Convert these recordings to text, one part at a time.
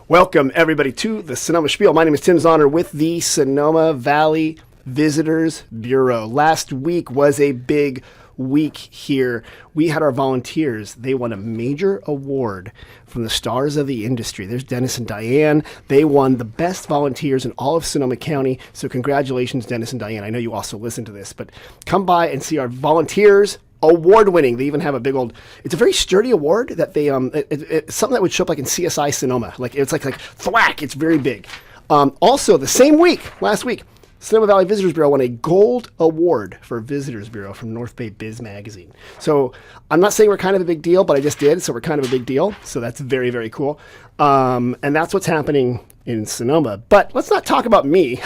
Welcome, everybody, to the Sonoma Spiel. My name is Tim Zahner with the Sonoma Valley Visitors Bureau. Last week was a big week here. We had our volunteers. They won a major award from the stars of the industry. There's Dennis and Diane. They won the best volunteers in all of Sonoma County. So congratulations, Dennis and Diane. I know you also listen to this, but come by and see our volunteers. Award-winning. They even have a big old. It's a very sturdy award that they it's something that would show up like in CSI Sonoma. Like it's like thwack. It's very big. Also, the same week, last week, Sonoma Valley Visitors Bureau won a gold award for Visitors Bureau from North Bay Biz Magazine. So I'm not saying we're kind of a big deal, but I just did. So we're kind of a big deal. So that's very, very cool. And that's what's happening in Sonoma. But let's not talk about me.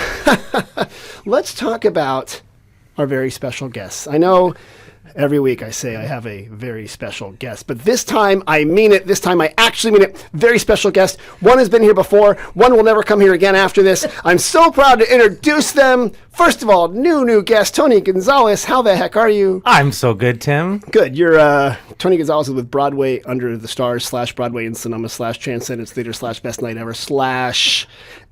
Let's talk about our very special guests. I know. Every week I say I have a very special guest, but this time I mean it. This time I actually mean it. Very special guest. One has been here before. One will never come here again after this. I'm so proud to introduce them. First of all, new guest, Tony Gonzalez. How the heck are you? I'm so good, Tim. Good. You're Tony Gonzalez is with Broadway Under the Stars / Broadway in Sonoma / Transcendence Theatre / Best Night Ever /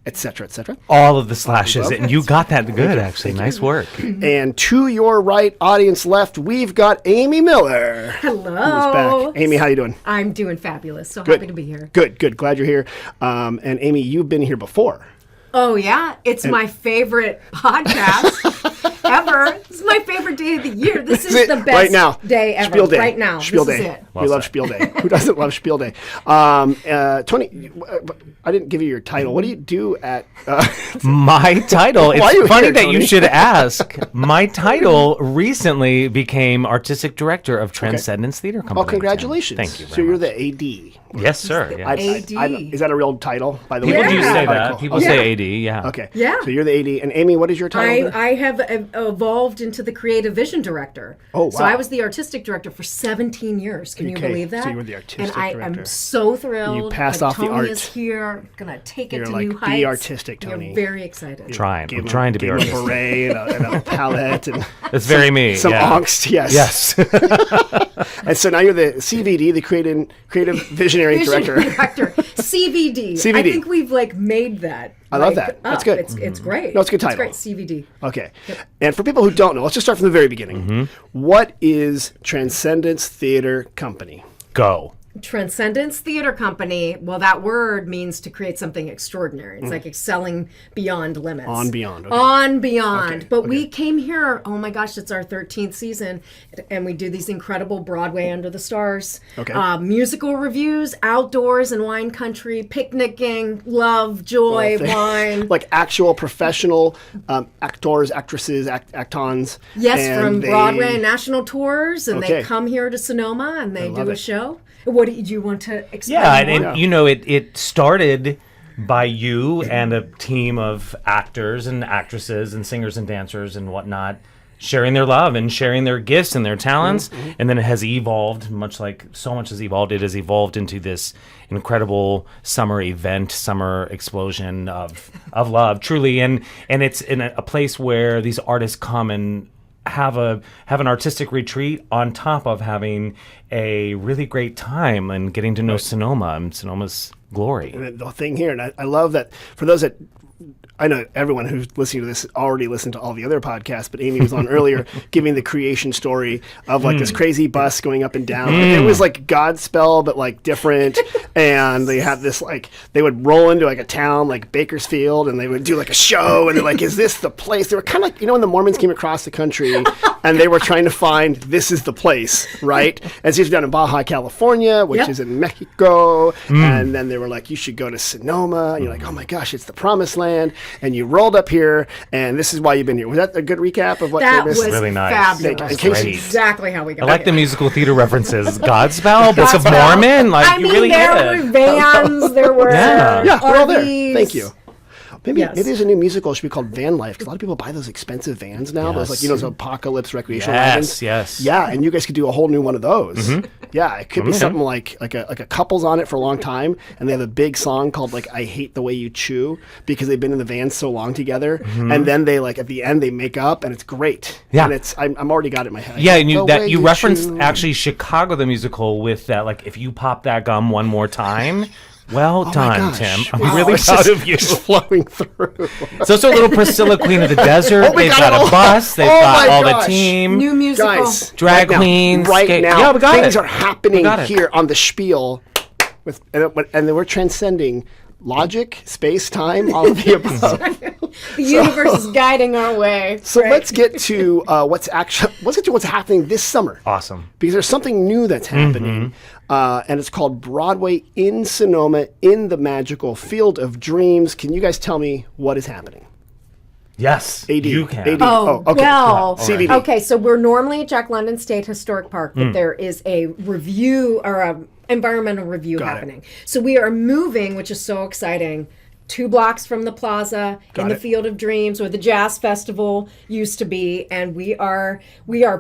etc., etc. All of the slashes, and you got that good, actually. Nice work. And to your right, audience left, we've got Amy Miller. Hello. Who's back. Amy, how you doing? I'm doing fabulous. So Good. happy to be here. Good. Glad you're here. And Amy, you've been here before. Oh, yeah. It's my favorite podcast ever. This is my favorite day of the year. This is the best right now. Day ever. Spiel Day. Right now. Spiel this Day. is it. We love Spiel Day. Who doesn't love Spiel Day? Tony, I didn't give you your title. What do you do at... My title, Why are you it's funny here, that Tony? you should ask. My title recently became Artistic Director of Transcendence Theatre Company. Well, congratulations. Thank you very So you're much. the AD. Yes, sir. Yes. AD. Is that a real title, by the way? People do Yeah. say All right, that. cool. People Okay. say AD, yeah. Okay. Yeah. So you're the AD. And Amy, what is your title? I have evolved into the Creative Vision Director. Oh, So wow. I was the Artistic Director for 17 years. Can you Okay, believe that? so you were the Artistic And I Director. am so thrilled. You passed that off the Tony art. is here. Going to take it You're to like, new be heights. artistic, Tony. You're very excited. I'm Gave trying to be him artistic. a beret and a palette. And That's very me. some yeah. angst, yes. Yes. And so now you're the CVD, the Creative Visionary Vision Director. Director. CVD. CVD. I think we've made that. I love that. That's good. It's great. No, it's a good title. It's great. CVD. Okay. And for people who don't know, let's just start from the very beginning. What is Transcendence Theatre Company? Go. Transcendence Theatre Company, well, that word means to create something extraordinary. It's like excelling beyond limits. On beyond. Okay. On beyond. Okay, But okay. we came here, oh my gosh, it's our 13th season, and we do these incredible Broadway Under the Stars. Okay. Musical reviews, outdoors and wine country, picnicking, love, joy, wine. Like actual professional actors, actresses, actons. Yes, and from they- Broadway and national tours, and Okay. they come here to Sonoma and they love do a it. show. What do you want to explain? Yeah, more? and you know, it started by you and a team of actors and actresses and singers and dancers and whatnot sharing their love and sharing their gifts and their talents. And then it has evolved, much like so much has evolved. It has evolved into this incredible summer event, summer explosion of love, truly. And it's in a place where these artists come and have an artistic retreat on top of having a really great time and getting to know Sonoma and Sonoma's glory. And the thing here, and I love that for those that, I know everyone who's listening to this already listened to all the other podcasts, but Amy was on earlier giving the creation story of like this crazy bus going up and down. Like, it was like Godspell, but like different. And they had this like, they would roll into like a town like Bakersfield and they would do like a show and they're like, is this the place? They were kind of like, you know, when the Mormons came across the country and they were trying to find this is the place, right? And so it's down in Baja, California, which Yep. is in Mexico. And then they were like, you should go to Sonoma. And you're like, oh my gosh, it's the promised land. And you rolled up here, and this is why you've been here. Was that a good recap of what That they missed? was Really nice. fabulous. In case Great. Exactly how we got I like the here. musical theater references. Godspell, Book of Godspell. Mormon, like I you mean, really there did. were vans, there were Yeah. Yeah, we're all there. RVs. Thank you. Maybe Yes. maybe there's a new musical. It should be called Van Life, because a lot of people buy those expensive vans now. Those like, you know, those apocalypse recreational wagons. Yes. Yeah, and you guys could do a whole new one of those. Yeah, it could be something like a couple's on it for a long time, and they have a big song called like "I Hate the Way You Chew" because they've been in the van so long together, and then they like at the end they make up, and it's great. Yeah. and it's I'm already got it in my head. Yeah, and you The that way you referenced chew. actually Chicago the musical with that, like, if you pop that gum one more time. Well Oh my done, gosh. Tim. I'm Wow, really it's proud just- of you. Just flowing through. It's also a little Priscilla Queen of the Desert. Oh, we They've got it got all. a bus. They've Oh got my all gosh. the team. New musical. Guys, Drag right now, queens, right skate- now, Yeah, we got things it. are happening got it. here on the Spiel, and we're transcending logic, space, time, all of the above. The universe is guiding our way. So right? let's get to what's happening this summer. Awesome. Because there's something new that's happening, and it's called Broadway in Sonoma in the magical field of dreams. Can you guys tell me what is happening? Yes, AD. you can. AD. Oh, okay. well, CBD. okay, so we're normally at Jack London State Historic Park, but there is a review or a environmental review Got it. happening. So we are moving, which is so exciting, 2 blocks from the plaza in the it. Field of Dreams where the Jazz Festival used to be, and we are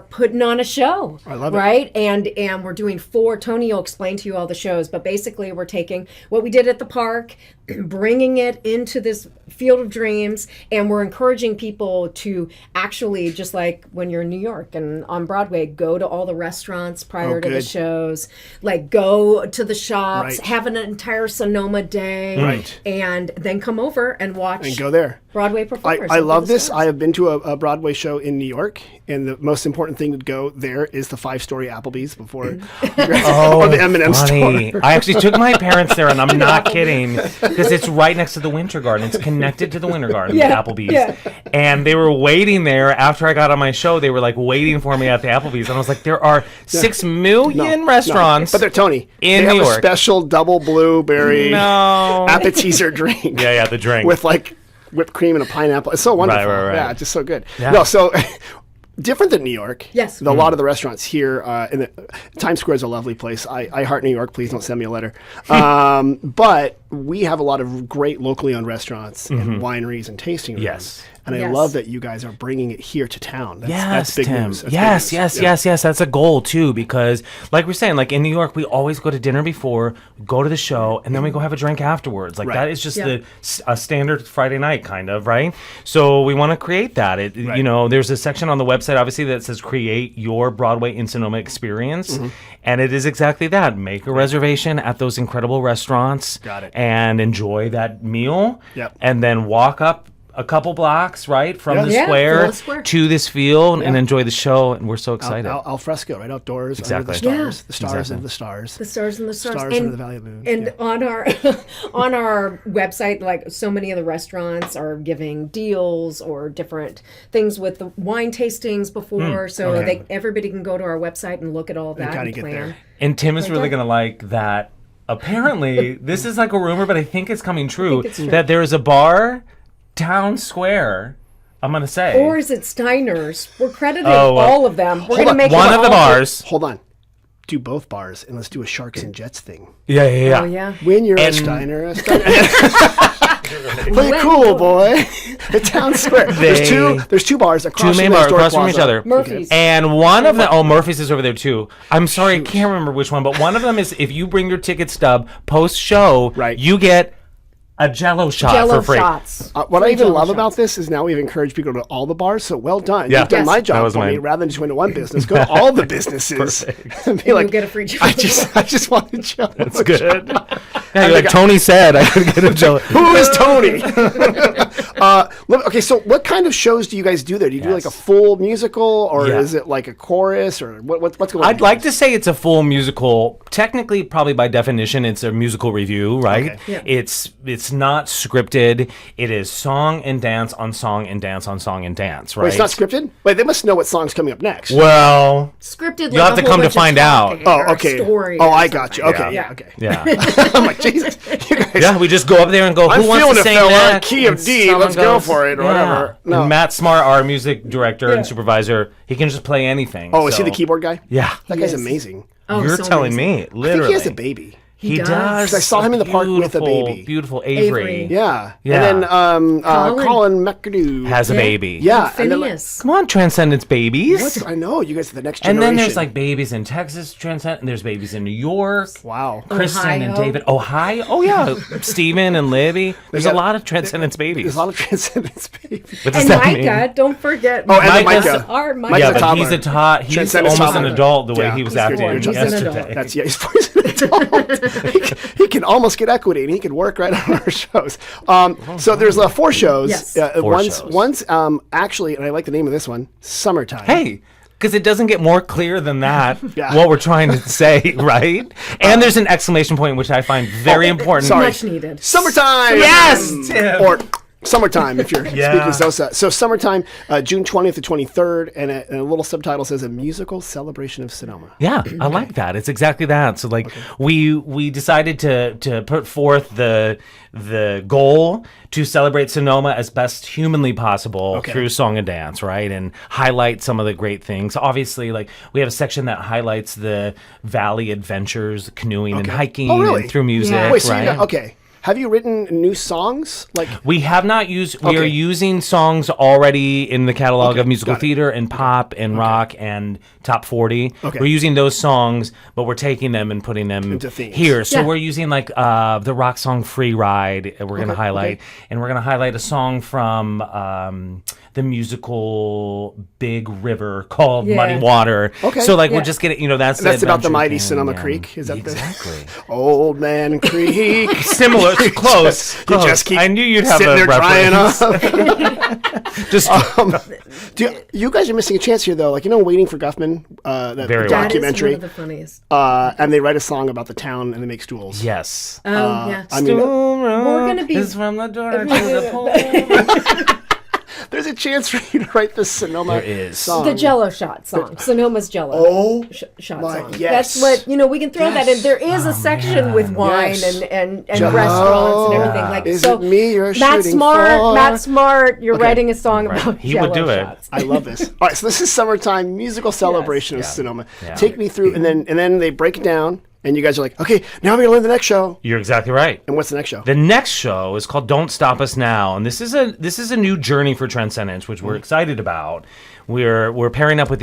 putting on a show. I love it. Right? And we're doing 4. Tony will explain to you all the shows, but basically we're taking what we did at the park, bringing it into this Field of Dreams, and we're encouraging people to actually, just like when you're in New York and on Broadway, go to all the restaurants prior to the good. shows, like go to the shops, Right. have an entire Sonoma day, Right. and then come over and watch And go there. Broadway performers. I and love do the this. stars. I have been to a Broadway show in New York, and the most important thing to go there is the 5-story Applebee's before or the M&M Funny. store. I actually took my parents there, and I'm not kidding, because it's right next to the Winter Garden. It's connected to the Winter Garden, Yeah, the Applebee's. yeah. And they were waiting there after I got on my show. They were like waiting for me at the Applebee's, and I was like, there are 6 million restaurants. But they're Tony. in they New have York. a special double blueberry No. appetizer drink. Yeah, the drink. With like whipped cream and a pineapple. It's so wonderful. right. Yeah, just so good. Yeah. No, so different than New York. Yes. A lot of the restaurants here in the Times Square is a lovely place. I heart New York. Please don't send me a letter. But we have a lot of great locally owned restaurants and wineries and tasting rooms. Yes. And I Yes. love that you guys are bringing it here to town. That's, Yes, that's big Tim. news. That's Yes, big news. yes. That's a goal too, because like we're saying, like in New York, we always go to dinner before, go to the show, and then we go have a drink afterwards. Like Right. that is just Yeah. a standard Friday night kind of, right? So we want to create that. You know, there's a section on the website obviously that says create your Broadway in Sonoma experience, and it is exactly that. Make a reservation at those incredible restaurants. Got it. And enjoy that meal. Yep. And then walk up a couple blocks, right, from the Yeah, square from the square. to this field and enjoy the show, and we're so excited. Al fresco, right outdoors. Exactly. Under the stars. Yeah. The stars Exactly. of the stars. The stars and the stars. Stars under the Valley of the Moon. And Yeah. on our on our website, like so many of the restaurants are giving deals or different things with the wine tastings before, so everybody can go to our website and look at all that gotta and get plan. there. And Tim is really Okay. going to like that. Apparently, this is like a rumor, but I think it's coming true, it's true. that there is a bar town square, I'm going to say. Or is it Steiner's? We're crediting Oh, all of them. We're going to on. make one it of the all- bars. Hold on. Do both bars, and let's do a Sharks and Jets thing. Yeah. Oh yeah. When you're And- a Steiner. Play cool, boy. The town square. There's two bars across Two main from the bars historic across from each plaza. other. Murphy's. And one of them, Murphy's is over there too. I'm sorry, I can't remember which one, but one of them is if you bring your ticket stub post show, Right. you get a Jello shot Jello for free. shots. What I Free even Jello love shots. about this is now we've encouraged people to go to all the bars. So well done. Yeah. You've done Yes. my That job was for me. mine. Rather than just going to one business, go to all the businesses and be like, get a free Jello I just want a Jello. That's good. Yeah, like Tony said, I could get a Jello. Who is Tony? Okay, so what kind of shows do you guys do there? Do you do like a full musical, or Yeah. is it like a chorus, or what's going on? I'd like to say it's a full musical. Technically, probably by definition, it's a musical review, right? Okay. Yeah. It's not scripted. It is song and dance on song and dance on song and dance, right? Wait, it's not scripted? Wait, they must know what song's coming up next. Well, Scripted. You'll like have a to whole come to bunch of find out. talking Oh, or okay. story Oh, or I got you. something. Okay, Yeah. okay. yeah. I'm like, Jesus, you guys. Yeah, we just go up there and go, I'm who wants feeling to it, sing fella. next? Key of And D, someone let's go for it, or whatever. No. And Matt Smart, our music director Yeah. and supervisor, he can just play anything. Oh, is he so- the keyboard guy? Yeah. That guy's Yes. amazing. Oh, You're so telling amazing. me, I think literally. he has a baby. He does. does. 'Cause I saw him in the park with a Beautiful, baby. Beautiful Avery. Avery. Yeah. Yeah. And then Colin McAdoo. Has a Yeah. baby. Yeah. And then, Phineas. Come on, Transcendence babies. I know, you guys are the next And generation. then there's like babies in Texas, Transcend, and there's babies in New York. Wow. Kristen and Ohio. David. Ohio? Oh, yeah. Stephen and Libby. There's a got- lot of Transcendence babies. There's a lot of Transcendence babies. What does And that Micah, mean? don't forget. Oh, and then Micah's- Micah. Our Micah. Micah's Yeah, a but toddler. he's he's Transcendence almost an toddler. adult the way Yeah. he was He's acting good. He's an yesterday. adult. That's, yeah, he's He can almost get equity, and he can work right on our shows. So there's 4 shows. Yes. One's actually, and I like the name of this one, Summertime. Hey, because it doesn't get more clear than that, Yeah. what we're trying to say, right? And there's an exclamation point, which I find very important. sorry. Much needed. Summertime! Yes, Tim. Or summertime, if you're Yeah. speaking Sosa. So Summertime, June 20th to 23rd, and a little subtitle says A Musical Celebration of Sonoma. Yeah, I like that. It's exactly that. So like we decided to put forth the goal to celebrate Sonoma as best humanly possible through song and dance, right? And highlight some of the great things. Obviously, like we have a section that highlights the valley adventures, canoeing and hiking really? and through music, Yeah. Wait, so right? okay. Have you written new songs? Like, We have not used. We are Okay. using songs already in the catalog of musical theater and pop and rock and top 40. Okay. We're using those songs, but we're taking them and putting them Into themes. here. So Yeah. we're using like the rock song "Free Ride." We're going to highlight, and we're going to highlight a song from the musical Big River called Yeah. "Muddy Water." Okay. So like Yeah. we'll just get it. You know, that's that's about the adventure mighty thing, Sonoma and- Creek? Is that exactly? Old Man Creek? Similar, close. You close. just keep I knew you'd have sitting a there drying reference. up. Just You guys are missing a chance here, though. Like, Waiting for Guffman, that Very well. That is one documentary. of the funniest. And they write a song about the town and they make stools. yes. Oh, yeah. I mean, We're gonna be- is from the door to the pole. there's a chance for you to write this Sonoma There is. song. The Jello shot song, Sonoma's Jello Oh, shot my- song. yes. That's what we can throw that in. There is a section with wine Yes. and Jello. restaurants and everything. Like Is so, it me you're Matt shooting Smart, for? Matt Smart, you're writing a song about He would Jell-O do it. shots. I love this. All right, so this is Summertime musical celebration of Sonoma. Yeah. Take me through, and then they break it down, and you guys are like, okay, now we're gonna learn the next show. You're exactly right. And what's the next show? The next show is called "Don't Stop Us Now," and this is a new journey for Transcendence, which we're excited about. We're pairing up with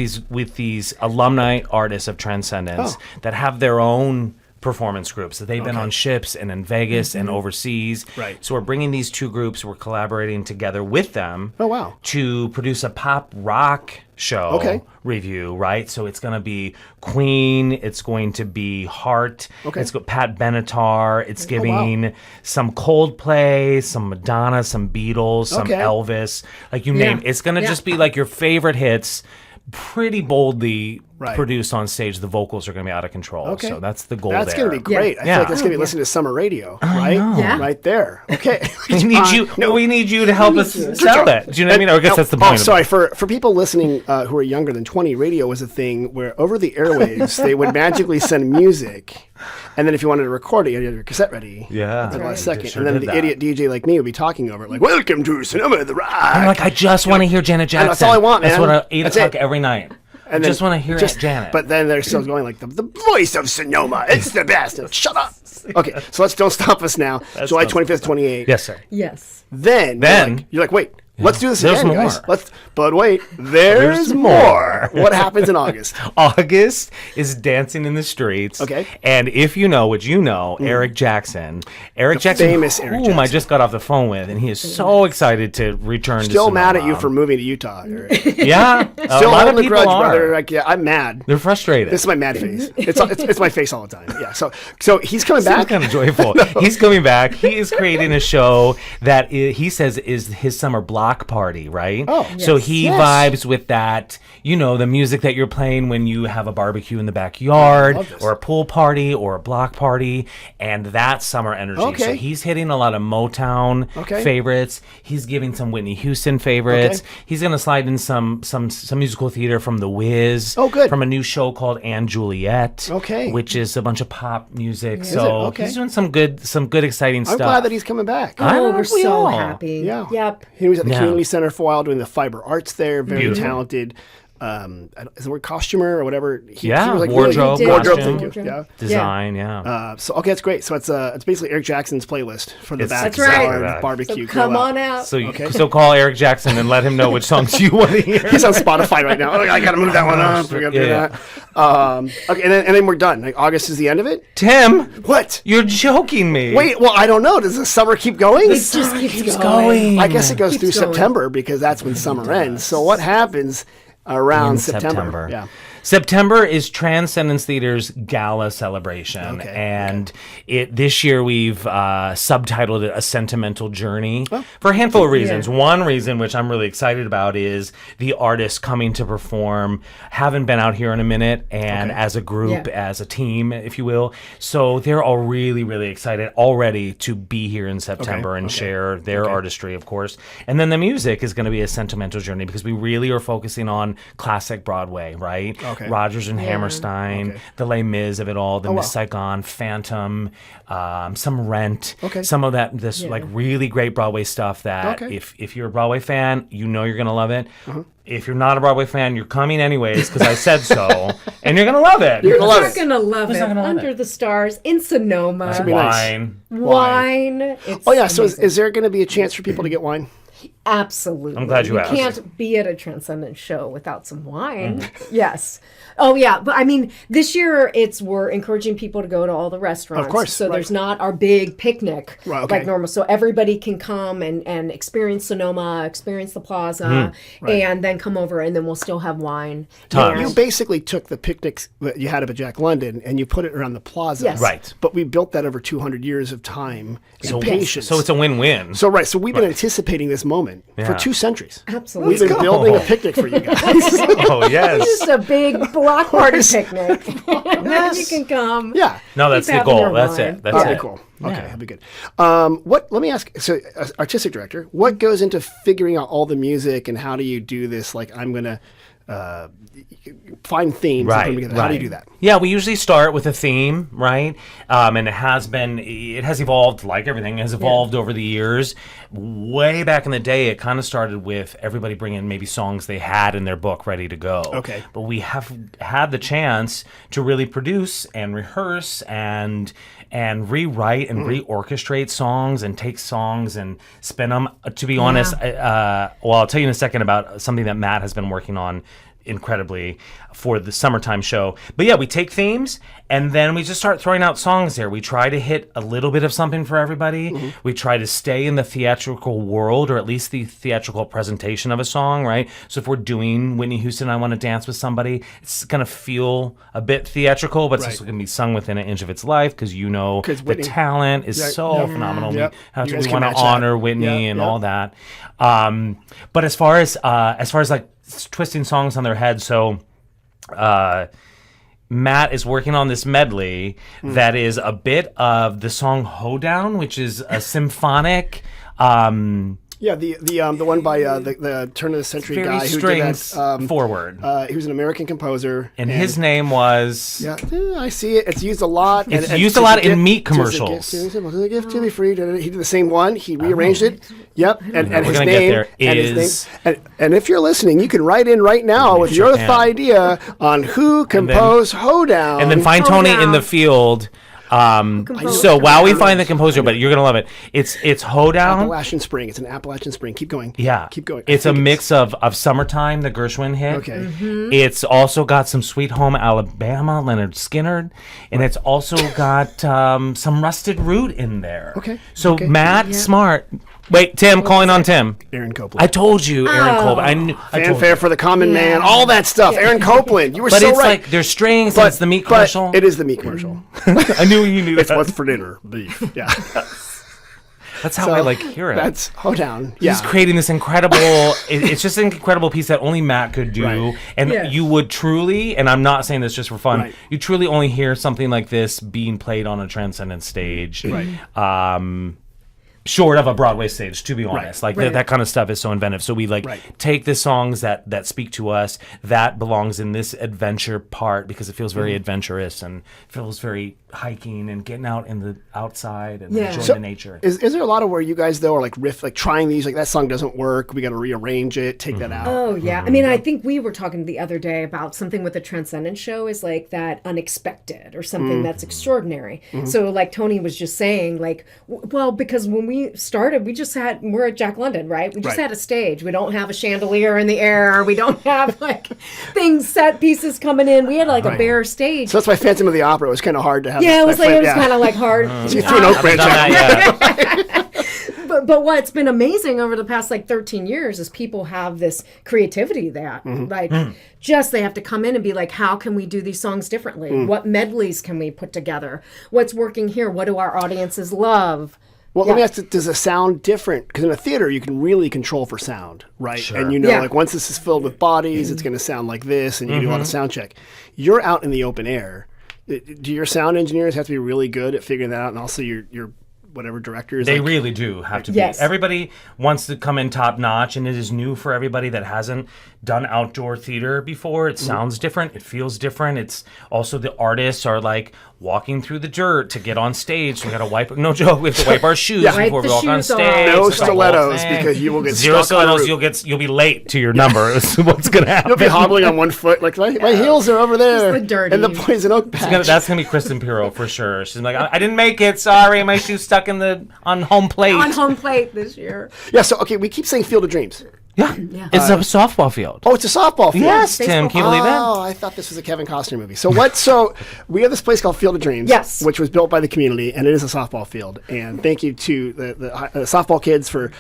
these alumni artists of Transcendence that have their own performance groups that they've been on ships and in Vegas and overseas. Right. So we're bringing these two groups. We're collaborating together with them. Oh, wow. To produce a pop rock show review, right? So it's going to be Queen. It's going to be Heart. Okay. It's got Pat Benatar. It's giving some Coldplay, some Madonna, some Beatles, some Okay. Elvis. Like you name it. It's going to just be like your favorite hits, pretty boldly produced on stage. The vocals are going to be out of control. Okay. So that's the goal That's there. gonna be great. I feel like that's gonna be listening to summer radio, right? Yeah. Right there. Okay. We need you. We need you to help us sell it. Do you know what I mean? Or I guess that's the point. Oh, sorry. For people listening who are younger than 20, radio was a thing where over the airwaves they would magically send music, and then if you wanted to record it, you had your cassette ready. Yeah. At the last second, Sure and then did the that. idiot DJ like me would be talking over it, like, "Welcome to Sonoma the Rock." I'm like, I just want to hear Janet Jackson. that's all I want, That's man. what 8 That's o'clock it. every night. I And then just want to hear Janet. But then they're still going like the voice of Sonoma. It's the best. Shut up. Okay, so let's Don't Stop Us Now. July 25th, 28th. yes, sir. Yes. Then you're like, wait, let's do this There's again, more. guys. But wait, there's more. What happens in August? August is dancing in the streets. Okay. And if you know, which you know, Eric Jackson. Eric Jackson, famous Eric whom I Jackson. just got off the phone with, and he is so excited to return to Still mad at you Sonoma. for moving to Utah. Yeah. A Still lot holding of the people grudge, are. brother. Like, yeah, I'm mad. They're frustrated. This is my mad face. It's my face all the time. Yeah. So he's coming Seems back. kind of joyful. He's coming back. He is creating a show that he says is his summer block party, right? Oh, so yes. he Yes. vibes with that, the music that you're playing when you have a barbecue in the backyard, love this. or a pool party, or a block party, and that summer energy. So Okay. he's hitting a lot of Motown favorites. He's giving some Whitney Houston favorites. Okay. He's going to slide in some musical theater from The Wiz. Oh, good. From a new show called Anne Juliet. Okay. Which is a bunch of pop music. it? So Okay. he's doing some good exciting I'm stuff. glad that he's coming back. Oh, we're we so all? happy. Yeah. Yep. He was at the Yeah. community center for a while doing the fiber arts there. Very Beautiful. talented. Is the word costumer or whatever? He Yeah, was wardrobe, He did. wardrobe. costume. Thank you. Yeah. Design, yeah. So okay, that's great. So it's basically Eric Jackson's playlist for the It's backyard right. barbecue. So come grill out. on out. So call Eric Jackson and let him know which songs you want to hear. He's on Spotify right now. Oh, I gotta move that one up. We gotta do Yeah. that. Okay, and then we're done. Like August is the end of it. Tim, What? you're joking me. Wait, well, I don't know. Does the summer keep going? It just keeps going. I guess it goes through Keeps going. September because that's when summer ends. So what happens around In September? Yeah. September is Transcendence Theater's gala celebration, and this year we've subtitled it A Sentimental Journey for a handful of reasons. One reason, which I'm really excited about, is the artists coming to perform haven't been out here in a minute, and as a group, as a team, if you will. So they're all really, really excited already to be here in September and share their artistry, of course. And then the music is going to be a sentimental journey because we really are focusing on classic Broadway, right? Rodgers and Hammerstein, the Les Mis of it all, the Miss Saigon, Phantom, some Rent, some of that, like really great Broadway stuff that if you're a Broadway fan, you know you're going to love it. If you're not a Broadway fan, you're coming anyways because I said so, and you're going to love it. You're going to love it. Under the Stars in Sonoma. That's gonna be Wine. So is there going to be a chance for people to get wine? Absolutely. I'm glad you asked. You can't be at a Transcendence show without some wine. Yes. Oh, yeah. But I mean, this year we're encouraging people to go to all the restaurants. Of course. So there's not our big picnic like normal. So everybody can come and experience Sonoma, experience the plaza, and then come over, and then we'll still have wine. You basically took the picnics that you had up at Jack London and you put it around the plaza. Yes. Right. But we built that over 200 years of time and patience. So it's a win-win. So we've been anticipating this moment for 2 centuries. Absolutely. We've been building a picnic for you guys. Oh, yes. It's just a big block party picnic. You can come. Yeah. No, that's the goal. That's it. That's it. Cool. Okay, that'd be good. Let me ask, so as artistic director, what goes into figuring out all the music and how do you do this? Like, I'm going to find themes. And put them together. How do you do that? Yeah, we usually start with a theme, right? And it has evolved, like everything has evolved over the years. Way back in the day, it kind of started with everybody bringing maybe songs they had in their book ready to go. Okay. But we have had the chance to really produce and rehearse and rewrite and reorchestrate songs and take songs and spin them. To be honest, I'll tell you in a second about something that Matt has been working on incredibly for the summertime show. But yeah, we take themes and then we just start throwing out songs there. We try to hit a little bit of something for everybody. We try to stay in the theatrical world, or at least the theatrical presentation of a song, right? So if we're doing Whitney Houston, I Want to Dance with Somebody, it's going to feel a bit theatrical, but it's also going to be sung within an inch of its life because the talent is so phenomenal. We want to honor Whitney and all that. But as far as like twisting songs on their head, so Matt is working on this medley that is a bit of the song Hoedown, which is a symphonic the one by the turn of the century guy who did that forward. He was an American composer, and his name was I see it. It's used a lot. It's used a lot in meat commercials. It's a gift to be free. He did the same one. He rearranged it. Yep, and his name and if you're listening, you can write in right now with your idea on who composed Hoedown, and then find Tony in the field. So while we find the composer, but you're gonna love it. It's Hoedown. Appalachian Spring. It's an Appalachian Spring. Keep going. Yeah, keep going. It's a mix of Summertime, the Gershwin hit. Okay. It's also got some Sweet Home Alabama, Leonard Skinner, and it's also got some Rusted Root in there. Okay. So Matt Smart. Wait, Tim, calling on Tim. Aaron Copeland. I told you, Aaron Copeland. Fanfare for the Common Man, all that stuff. Aaron Copeland, you were so right. But it's like there's strings. It's the meat commercial. It is the meat commercial. I knew you knew that. It's what's for dinner, beef. Yeah. That's how I hear it. That's Hoedown. Yeah. He's creating this incredible. It's just an incredible piece that only Matt could do, and you would truly. And I'm not saying this just for fun. You truly only hear something like this being played on a Transcendence stage. Right. Short of a Broadway stage, to be honest. That kind of stuff is so inventive. So we take the songs that speak to us, that belongs in this adventure part because it feels very adventurous and feels very hiking and getting out in the outside and enjoying the nature. Is there a lot of where you guys though are like trying these, like that song doesn't work, we got to rearrange it, take that out? Oh yeah. I mean, I think we were talking the other day about something with the Transcendence show is like that unexpected or something that's extraordinary. So like Tony was just saying, like, well, because when we started, we're at Jack London, right? We just had a stage. We don't have a chandelier in the air. We don't have like set pieces coming in. We had like a bare stage. So that's why Phantom of the Opera was kind of hard to have. Yeah, it was kind of like hard. So you threw an oak branch out. But what's been amazing over the past like 13 years is people have this creativity that like just they have to come in and be like, how can we do these songs differently? What medleys can we put together? What's working here? What do our audiences love? Well, let me ask, does it sound different? Because in a theater, you can really control for sound, right? Sure. And you know, like once this is filled with bodies, it's going to sound like this, and you do a lot of sound check. You're out in the open air. Do your sound engineers have to be really good at figuring that out? And also your whatever directors? They really do have to be. Yes. Everybody wants to come in top notch, and it is new for everybody that hasn't done outdoor theater before. It sounds different. It feels different. It's also the artists are like walking through the dirt to get on stage. So we got to wipe. No joke. We have to wipe our shoes Wipe before the we walk on shoes off. stage. No It's the whole stilettos thing. because you will get Zero stuck on the stilettos. roof. You'll be late to your number. Is what's gonna happen. You'll be hobbling on one foot, like my heels are over there, the dirty. and the poison oak patch. That's gonna be Kristen Piro for sure. She's like, I didn't make it. Sorry, my shoe's stuck on home plate. On home plate this year. Yeah. So okay, we keep saying Field of Dreams. Yeah, it's a softball field. Oh, it's a softball field. Yes, Tim. Can you believe that? Oh, I thought this was a Kevin Costner movie. So what? So we have this place called Field of Dreams, Yes. which was built by the community, and it is a softball field. And thank you to the softball kids for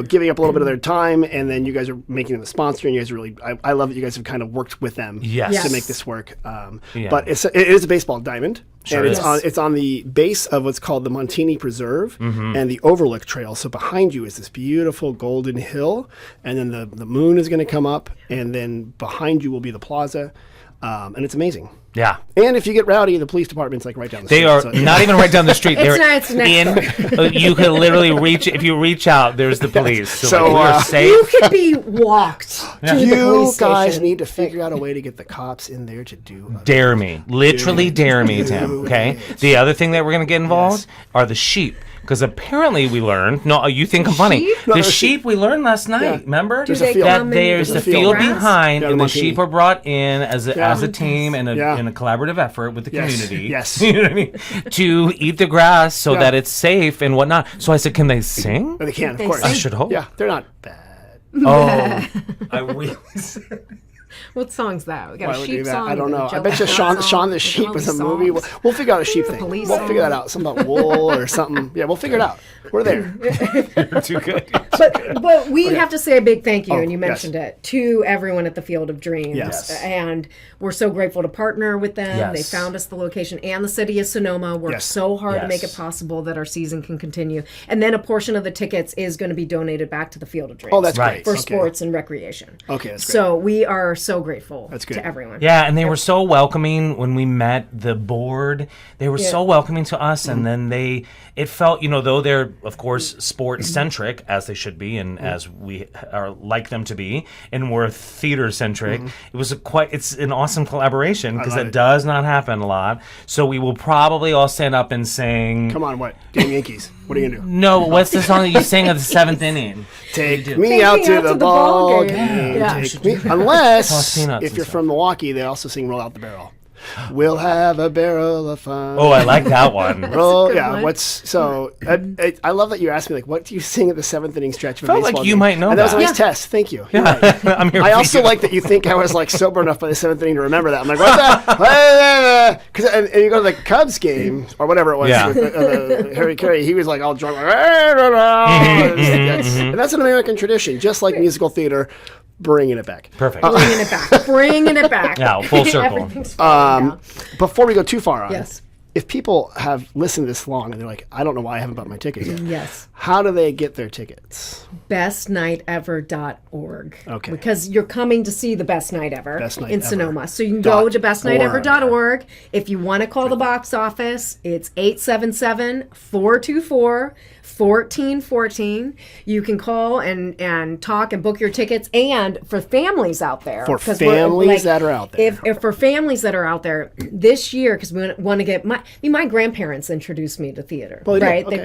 giving up a little bit of their time, and then you guys are making them a sponsor, and you guys are really. I love that you guys have kind of worked with them Yes. to make this work. Yeah. But it is a baseball diamond. Sure and is. it's on the base of what's called the Montini Preserve and the Overlook Trail. So behind you is this beautiful golden hill, and then the moon is going to come up, and then behind you will be the plaza, and it's amazing. Yeah. And if you get rowdy, the police department's like right down the street. They are so- not even right down the street. They're It's next you can literally reach. If you reach out, there's the police. So, So, like, we're safe. You could be walked to the You police guys station. need to figure out a way to get the cops in there to do. Dare me. Literally dare me, Tim. Okay? The other thing that we're going to get involved are the sheep. Because apparently we learned. No, you think I'm funny. Sheep? No, The they're sheep we learned last night. Remember? There's a field. That come in there's with the the field grass? behind, Yeah, and the Montini. sheep are brought in as a team and Yeah. in a collaborative effort with the Yes. community. Yes. You know what I mean? To eat the grass so Yeah. that it's safe and whatnot. So I said, can they sing? But they can, of They course. sing. I should hope. Yeah, they're not bad. Oh, I really. What song's that? We got Why a would sheep do that? song. I don't we got know. a I Jello bet you song, Shaun the we got Sheep all was a these movie. songs. We'll figure out a sheep thing. police We'll figure that out. Something about wool or something. Yeah, we'll figure it out. We're there. You're too good. But we have to say a big thank you, and you yes. mentioned it, to everyone at the Field of Dreams. Yes. And we're so grateful to partner with them. Yes. They found us the location, and the city of Sonoma worked Yes. so hard to make Yes. it possible that our season can continue. And then a portion of the tickets is going to be donated back to the Field of Dreams. Oh, that's Right. great. for Okay. sports and recreation. Okay, that's great. So we are so grateful That's good. to everyone. Yeah, and they were so welcoming when we met the board. They were so welcoming to us, and then it felt, though they're, of course, sports centric, as they should be, and as we are like them to be, and we're theater centric, it's an awesome collaboration, because love that it. does not happen a lot. So we will probably all stand up and sing. Come on, what? Damn Yankees. What are you going to do? No, what's the song that you sing at the seventh inning? Take me out to the ball game. Yeah. Take me. Unless, Toss peanuts if and you're stuff. from Milwaukee, they also sing Roll Out the Barrel. We'll have a barrel of fun. Oh, I like that one. Roll, good yeah. one. I love that you asked me, like, what do you sing at the seventh inning stretch of a Felt like baseball you game? might know and that was a that. nice test. Thank you. You're right. I'm here I for also you. like that you think I was like sober enough by the seventh inning to remember that. I'm like, what's that? Because and you go to the Cubs game or whatever it was. Yeah. With, Harry Carey, he was like all drunk, like, and that's an American tradition, just like musical theater. Bringing it back. Perfect. Bringing it back. Bringing it back. Yeah, full circle. Everything's falling down. Before we go too far on, Yes. if people have listened this long and they're like, I don't know why I haven't bought my ticket yet. Yes. How do they get their tickets? bestnightever.org. Okay. Because you're coming to see the Best Night Ever Best Night in Ever. Sonoma. So you can go to .org. bestnighthever.org. If you want to call the box office, it's 877-424-1414. You can call and talk and book your tickets. And for families out there. For 'cause we're, families that are out there. If for families that are out there this year, because we want to get my grandparents introduced me to theater, Well, they did. right? Okay.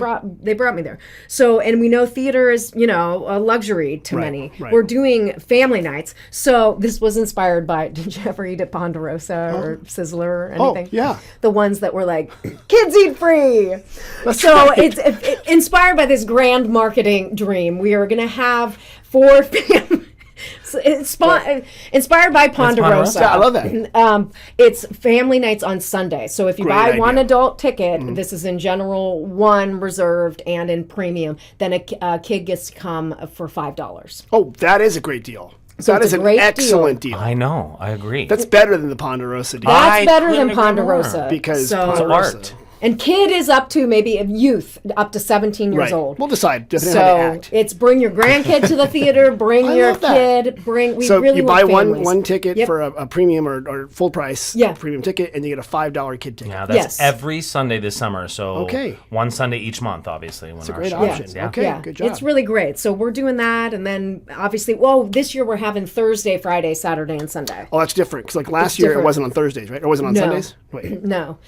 They brought me there. So, and we know theater is, a luxury to Right, many. right. We're doing family nights. So this was inspired by, did you ever eat at Ponderosa or Sizzler or anything? Oh, yeah. The ones that were like, kids eat free. So right. it's inspired by this grand marketing dream. We are going to have 4 families. So inspired by Ponderosa. Yeah, I love that. It's family nights on Sunday. So if you Great buy idea. one adult ticket, this is in general, one reserved, and in premium, then a kid gets to come for $5. Oh, that is a great deal. So That it's is a an great excellent deal. I know. I agree. That's better than the Ponderosa deal. That's I better couldn't than agree more. Ponderosa. Because so, Ponderosa. art. And kid is up to maybe a youth, up to 17 years Right. old. We'll decide. Depending on how they So act. it's bring your grandkid to the theater, bring I your love that. kid, we So really you buy want families. one ticket Yep. for a premium or full price Yeah. premium ticket, and you get a $5 kid ticket. Yeah, that's Yes. every Sunday this summer. So Okay. one Sunday each month, obviously. It's a great show option. is, yeah. Okay. Yeah, good job. it's really great. So we're doing that, and then obviously, this year we're having Thursday, Friday, Saturday, and Sunday. Oh, that's different. Because like last year, different. it wasn't on Thursdays, right? Or was it on No. Sundays? Wait. No.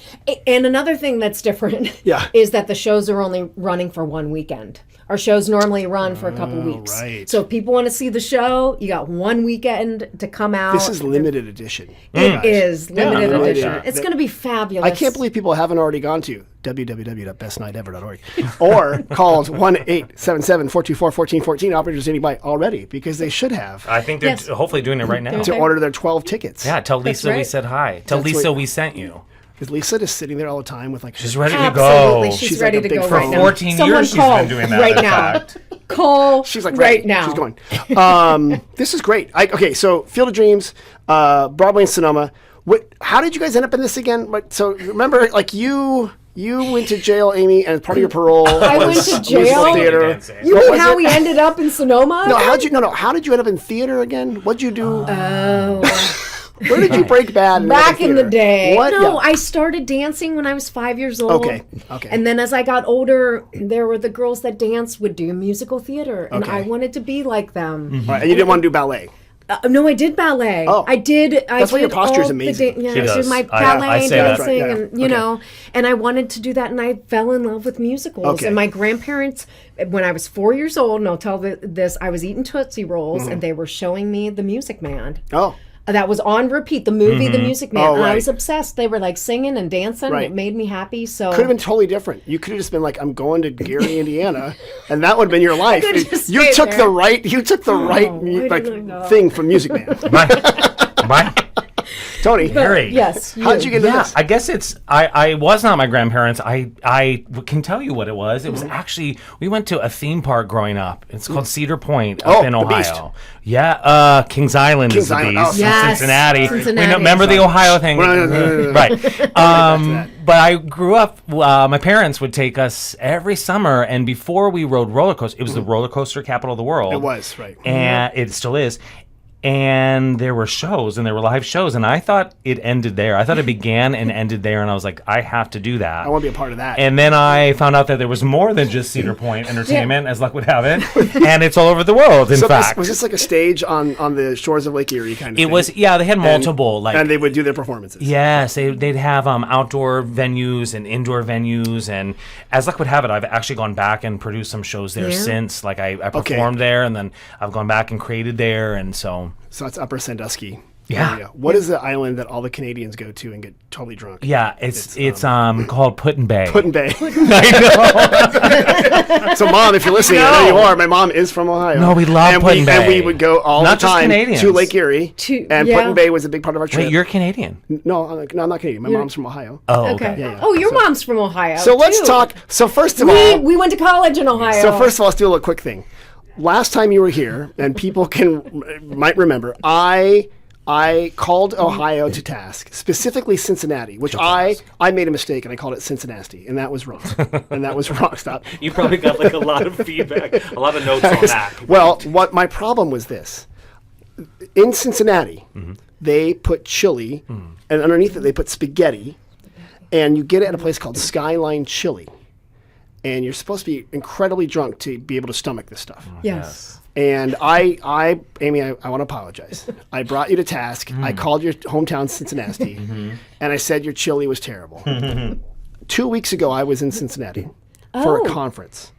And another thing that's different Yeah. is that the shows are only running for one weekend. Our shows normally run for a couple weeks. right. So if people want to see the show, you got one weekend to come out. This is limited edition. It is limited Yeah. edition. Yeah. It's going to be fabulous. I can't believe people haven't already gone to www.bestnighthever.org or called 1-877-424-1414 operators standing by already, because they should have I think they're Yes. hopefully doing it right now. to order their 12 tickets. Yeah, tell That's Lisa we right. said hi. Tell That's Lisa what- we sent you. Is Lisa just sitting there all the time with like She's ready to Absolutely. go. She's She's ready like a to big go phone. right now. 14 Someone years she's call been doing that, right in now. fact. Call She's like right ready. now. She's going. This is great. Okay, so Field of Dreams, Broadway in Sonoma. How did you guys end up in this again? So remember, like you went to jail, Amy, and as part of your parole, I went was to musical jail? theater. You What mean was how it? we ended up in Sonoma? No, how did you end up in theater again? What'd you do? Oh. Where did you break bad? and end up Back in the theater? day. What? No, Yeah. I started dancing when I was 5 years old. Okay. And then as I got older, there were the girls that danced would do musical theater, and Okay. I wanted to be like them. All right, and you didn't want to do ballet. No, I did ballet. Oh. I did. That's why your did posture's all the amazing. yeah, She I did does. my I ballet say that. dancing, Right, yeah. and you Okay. know, and I wanted to do that, and I fell in love with musicals. Okay. And my grandparents, when I was 4 years old, and I'll tell this, I was eating Tootsie Rolls, Mm-hmm. and they were showing me The Music Man. Oh, That was on repeat, the movie The Music Man. Oh, And I right. was obsessed. They were like singing and dancing. Right. It made me happy. So could have been totally different. You could have just been like, "I'm going to Gary, Indiana," and that would have been your life. could've just You stayed took there. the right. You took the right why didn't I know? thing from Music Man. My Tony, Harry. yes. how'd you get into Yeah, this? I guess it's I was not my grandparents. I can tell you what it was. It was actually we went to a theme park growing up. It's called Cedar Point up Oh, in the Ohio. Beast. Yeah, Kings Island Kings is the Island. beast. Oh, in Yes, Cincinnati. Cincinnati. Remember the Ohio thing, Right. right? But I grew up. My parents would take us every summer, and before we rode roller coasters, it was the roller coaster capital of the world. It was, right. And it still is. And there were shows, and there were live shows, and I thought it ended there. I thought it began and ended there, and I was like, I have to do that. I want to be a part of that. And then I found out that there was more than just Cedar Point Entertainment, as luck would have it, and it's all over the world. In so fact, was this like a stage on the shores of Lake Erie kind of it thing? was. Yeah, they had multiple and they would do their performances. Yes, they'd have outdoor venues and indoor venues, and as luck would have it, I've actually gone back and produced some shows there Yeah. since. Like I performed there, and then I've gone back and created there, and so So it's Upper Sandusky. Yeah. area. What is the island that all the Canadians go to and get totally drunk? yeah, it's called Put-in Bay. Put-in Bay. I know. So, Mom, if you're listening, I know you are. My mom is from Ohio. No, we love and Put-in And we Bay. would go all Not the just time Canadians. to Lake Erie. And yeah. Put-in Bay was a big part of our trip. Wait, you're Canadian? No, I'm not Canadian. My mom's from Ohio. Oh, Okay. okay. Yeah. Oh, your mom's from Ohio. So let's too. talk. So first of all, We went to college in Ohio. So first of all, let's do a little quick thing. Last time you were here, and people might remember, I called Ohio to task, specifically Cincinnati, which I made a mistake and I called it Cincinnati, and that was wrong. And that was wrong. Stop. You probably got like a lot of feedback, a lot of notes on that. Well, what my problem was this: in Cincinnati, they put chili, and underneath it they put spaghetti, and you get it at a place called Skyline Chili. And you're supposed to be incredibly drunk to be able to stomach this stuff. Yes. And Amy, I want to apologize. I brought you to task. I called your hometown Cincinnati, and I said your chili was terrible. 2 weeks ago, I was in Cincinnati for a conference.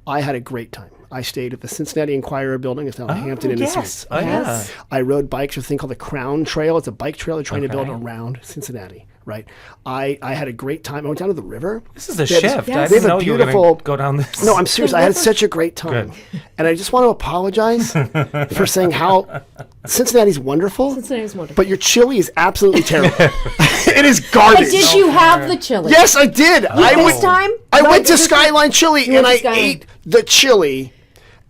I had a great time. I stayed at the Cincinnati Enquirer building. It's down in Hampton Inn Suites. Oh, yeah. I rode bikes with a thing called the Crown Trail. It's a bike trail they're trying to build around Cincinnati. right? I had a great time. I went down to the river. This is a They have- shift. Yes. I They have didn't a know you were beautiful- going to go down this. No, I'm serious. I had such a great time. And I just want to apologize for saying how Cincinnati's wonderful. Cincinnati's wonderful. But your chili is absolutely terrible. It is garbage. Did you have the chili? Yes, I did. This time? I went to This time? Skyline Chili You and went I to Skyline. ate the chili.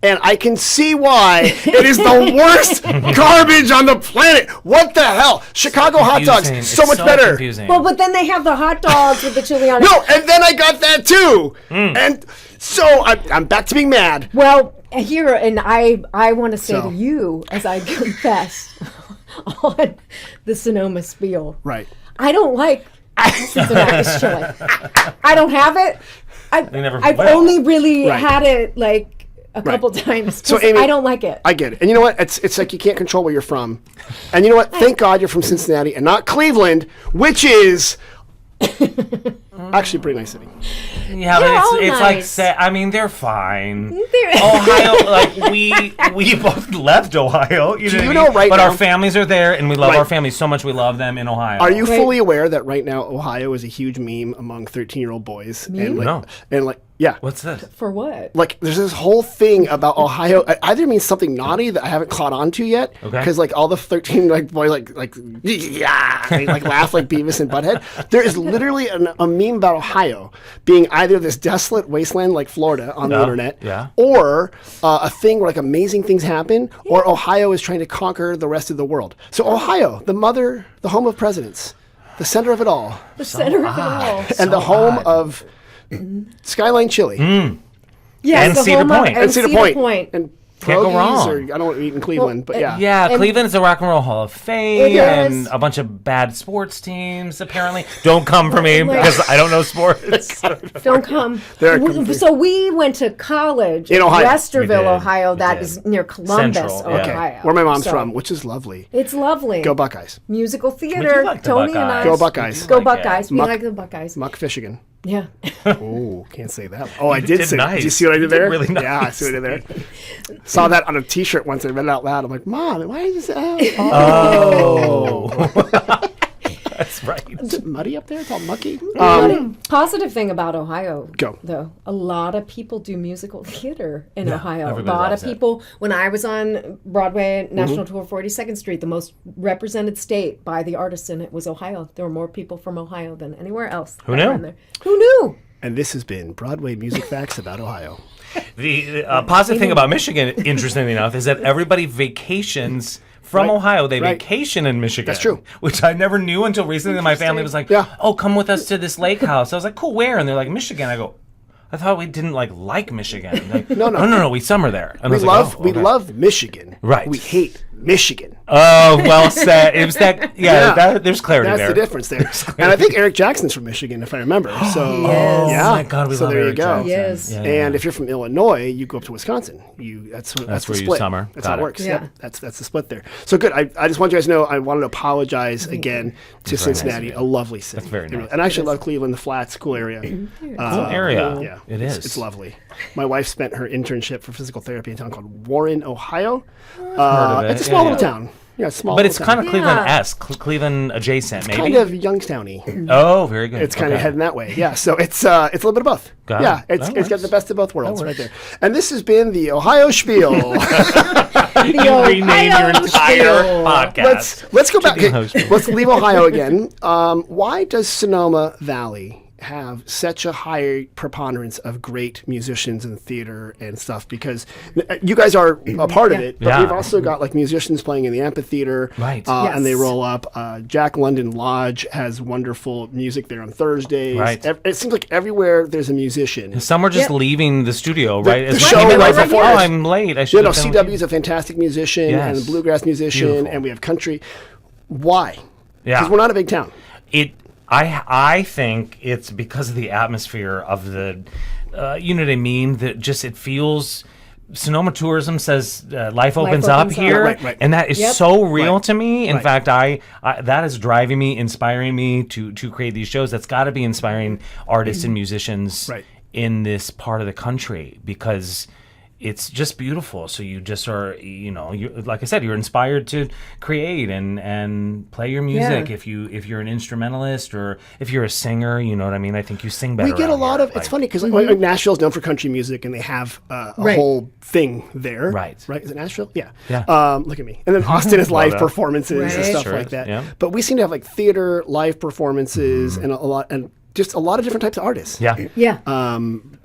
And I can see why it is the worst garbage on the planet. What the hell? Chicago hot dogs, Confusing. so It's much better. Confusing. Well, but then they have the hot dogs with the chili on it. No, and then I got that too. And so I'm back to being mad. Well, here, and I want to say So. to you, as I confess on the Sonoma Spiel, Right. I don't like Cincinnati's chili. I don't have it. never I've will. only really Right. had it like a couple times. So, 'cause Amy, I don't like it. I get it. And you know what? It's like you can't control where you're from. And you know what? Thank God you're from Cincinnati and not Cleveland, which is actually a pretty nice city. Yeah, They're all but it's like nice. I mean, they're fine. They're- Ohio, like we both left Ohio. You know, what I you mean? know right but now- our families are there, and we love Right. our families so much. We love them in Ohio. Are you Right. fully aware that right now Ohio is a huge meme among 13-year-old boys? And like, No. and like, yeah. What's this? For what? Like, there's this whole thing about Ohio. It either means something naughty that I haven't caught on to yet, Okay. because like all the 13 like boy like yeah, they, like laugh like Beavis and Butthead. There is literally a meme about Ohio being either this desolate wasteland like Florida on the Yeah, internet, yeah. or a thing where like amazing things happen, or Ohio is trying to conquer the rest of the world. So Ohio, the home of presidents, the center of it all, The center of it all. and the home of Skyline Chili. Yes, And the Cedar home of- Point. And Cedar Point. And Can't go pierogies, wrong. or I don't want to eat in Cleveland, but yeah. Yeah, And- Cleveland is a Rock and Roll Hall of Fame, It and is. a bunch of bad sports teams. Apparently, don't come for me because I don't know sports. Don't come. They're complete- So we went to college In Ohio. Westerville, We did. Ohio. We That did. is near Columbus, Central, yeah. Okay, Ohio. where my mom's So from, which is lovely. It's lovely. Go Buckeyes. Musical theater. like the Tony and I. Buckeyes. Go Buckeyes. Go Like it. Buckeyes. We Muck- like the Buckeyes. Muck Fishigan. Yeah. Oh, can't say that. Oh, I did did say nice. Did you see what I did You did there? really Yeah, I see what I did there. Saw that on a T-shirt once. I read it out loud. I'm like, Mom, why is this? Oh, that's right. Is it muddy up there? It's all mucky. Positive thing about Ohio, Go. though, a lot of people do musical theater in Ohio. A everybody lot loves of it. people. When I was on Broadway Mm-hmm. National Tour 42nd Street, the most represented state by the artists in it was Ohio. There were more people from Ohio than anywhere else. Who that were knew? in there. Who knew? And this has been Broadway Music Facts about Ohio. The positive thing about Michigan, interestingly enough, is that everybody vacations from Right. Ohio. They Right. vacation in Michigan. That's true. Which I never knew until recently. My family was like, Yeah. "Oh, come with us to this lake house." I was like, "Cool, where?" And they're like, "Michigan." I go, "I thought we didn't like Michigan." Like, no, we summer there. And I We was like, love "Oh, we okay." love Michigan. Right. We hate Michigan. Oh, well said. It was that. Yeah, Yeah. there's clarity That's there. the difference there. And I think Eric Jackson's from Michigan, if I remember. So Yes. yeah. Oh my God, we so love there Eric you go. Jackson. Yes. Yeah, And if you're from Illinois, you go up to Wisconsin. That's That's the where you split. summer. That's Got how it it. works. Yeah. Yep. That's the split there. So good. I just want you guys to know I wanted to apologize again to very nice Cincinnati, of you. a lovely city. That's very It really- nice. And I actually love Cleveland, the Flats, cool area. Cool area. Yeah, It it's, is. It's lovely. My wife spent her internship for physical therapy in a town called Warren, Ohio. of it. It's a small Yeah, little yeah. town. Yeah, small. But it's little kind town. of Cleveland-esque, Cleveland adjacent, maybe. kind of Youngstowny. Oh, very good. It's kind of Okay. heading that way. Yeah, so it's a little bit of both. Got yeah, it. it's That got the works. best of both worlds That right works. there. And this has been the Ohio Spiel. You renamed your entire podcast. let's go back. the Ohio Spiel. Let's leave Ohio again. Why does Sonoma Valley have such a high preponderance of great musicians in theater and stuff? Because you guys are a part of Yeah. it, but Yeah. we've also got like musicians playing in the amphitheater, Right. And they Yes. roll up. Jack London Lodge has wonderful music there on Thursdays. Right. It seems like everywhere there's a musician. Some were just Yep. leaving the studio, right? As the we show came in, I right was like, before oh, us. I'm late. I You should know, have done CW is a fantastic musician and a Yes. bluegrass musician, Beautiful. and we have country. Why? Yeah. Because we're not a big town. I think it's because of the atmosphere of the, you know what I mean? That just it feels. Sonoma Tourism says life opens up opens up. here, Right. and that is Yep. so real to me. In Right. fact, I that is driving me, inspiring me to create these shows. That's got to be inspiring artists and musicians Right. in this part of the country because it's just beautiful. So you just are, you like I said, you're inspired to create and play your music. Yeah. If you're an instrumentalist or if you're a singer, you know what I mean. I think you sing better. We get a around lot here. of. It's funny because like Nashville's known for country music, and they have a whole thing there. Right. Right. Is it Nashville? Yeah. Yeah. Look at me. And then Austin is live performances and Right. stuff Sure like is, that. yeah. But we seem to have like theater, live performances, and just a lot of different types of artists. Yeah. Yeah.